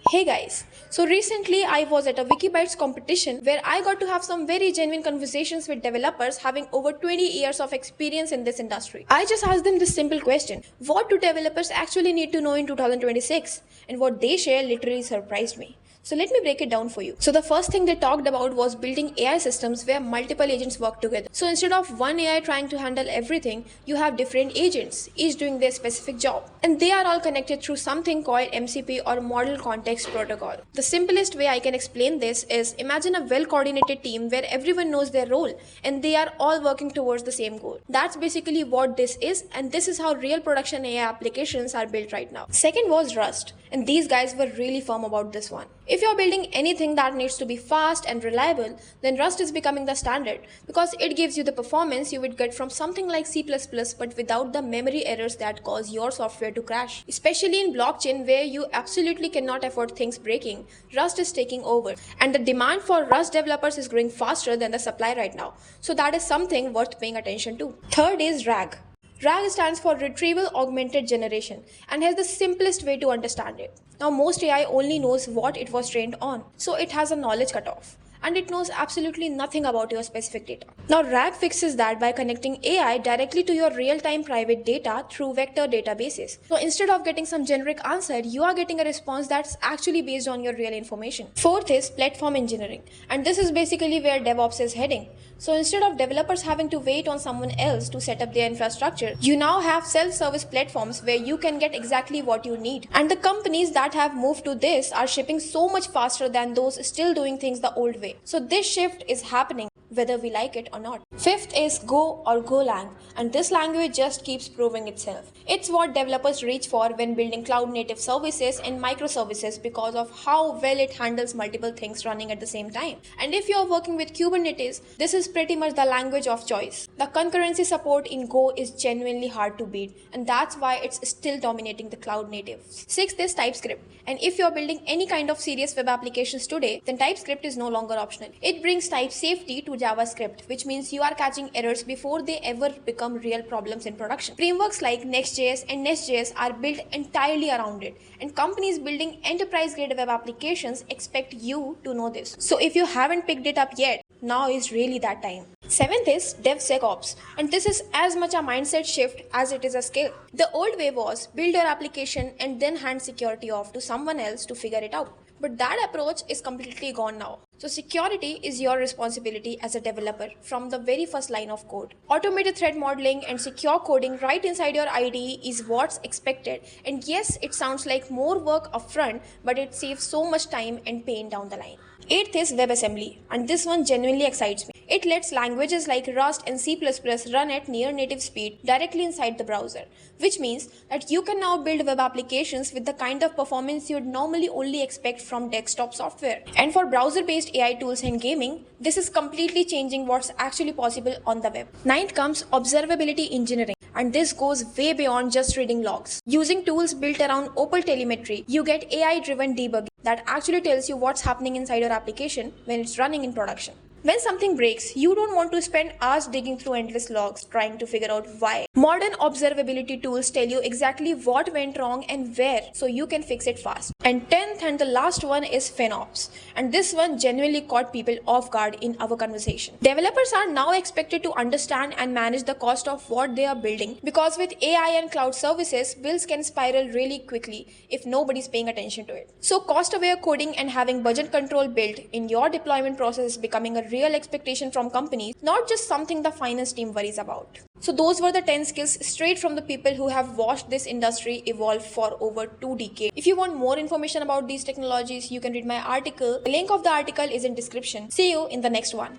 Hey guys, so recently I was at a VickyBytes competition where I got to have some very genuine conversations with developers having over 20 years of experience in this industry. I just asked them this simple question: what do developers actually need to know in 2026? And what they share literally surprised me. So let me break it down for you. So the first thing they talked about was building AI systems where multiple agents work together. So instead of one AI trying to handle everything, you have different agents, each doing their specific job. And they are all connected through something called MCP or Model Context Protocol. The simplest way I can explain this is imagine a well-coordinated team where everyone knows their role and they are all working towards the same goal. That's basically what this is, and this is how real production AI applications are built right now. Second was Rust, and these guys were really firm about this one. If you're building anything that needs to be fast and reliable, then Rust is becoming the standard because it gives you the performance you would get from something like C++ but without the memory errors that cause your software to crash. Especially in blockchain where you absolutely cannot afford things breaking, Rust is taking over, and the demand for Rust developers is growing faster than the supply right now. So that is something worth paying attention to. Third is RAG. RAG stands for Retrieval-Augmented Generation and has the simplest way to understand it. Now most AI only knows what it was trained on, so it has a knowledge cutoff, and it knows absolutely nothing about your specific data. Now RAG fixes that by connecting AI directly to your real-time private data through vector databases. So instead of getting some generic answer, you are getting a response that's actually based on your real information. Fourth is platform engineering, and this is basically where DevOps is heading. So instead of developers having to wait on someone else to set up their infrastructure, you now have self-service platforms where you can get exactly what you need. And the companies that have moved to this are shipping so much faster than those still doing things the old way. So this shift is happening whether we like it or not. Fifth is Go or Golang, and this language just keeps proving itself. It's what developers reach for when building cloud-native services and microservices because of how well it handles multiple things running at the same time. And if you're working with Kubernetes, this is pretty much the language of choice. The concurrency support in Go is genuinely hard to beat, and that's why it's still dominating the cloud natives. Sixth is TypeScript, and if you're building any kind of serious web applications today, then TypeScript is no longer optional. It brings type safety to JavaScript, which means you are catching errors before they ever become real problems in production. Frameworks like Next.js and Nest.js are built entirely around it, and companies building enterprise-grade web applications expect you to know this. So if you haven't picked it up yet, now is really that time. Seventh is DevSecOps, and this is as much a mindset shift as it is a skill. The old way was build your application and then hand security off to someone else to figure it out. But that approach is completely gone now. So security is your responsibility as a developer from the very first line of code. Automated threat modeling and secure coding right inside your IDE is what's expected. And yes, it sounds like more work upfront, but it saves so much time and pain down the line. Eighth is WebAssembly, and this one genuinely excites me. It lets languages like Rust and C++ run at near native speed directly inside the browser, which means that you can now build web applications with the kind of performance you'd normally only expect from desktop software. And for browser-based AI tools and gaming, this is completely changing what's actually possible on the web. Ninth comes observability engineering, and this goes way beyond just reading logs. Using tools built around Opal Telemetry, you get AI-driven debugging that actually tells you what's happening inside your application when it's running in production. When something breaks, you don't want to spend hours digging through endless logs trying to figure out why. Modern observability tools tell you exactly what went wrong and where, so you can fix it fast. And 10th and the last one is FinOps, and this one genuinely caught people off guard in our conversation. Developers are now expected to understand and manage the cost of what they are building because with AI and cloud services, bills can spiral really quickly if nobody's paying attention to it. So cost-aware coding and having budget control built in your deployment process is becoming a real expectation from companies, not just something the finance team worries about. So those were the 10 skills straight from the people who have watched this industry evolve for over 2 decades. If you want more information about these technologies, you can read my article. The link of the article is in description. See you in the next one.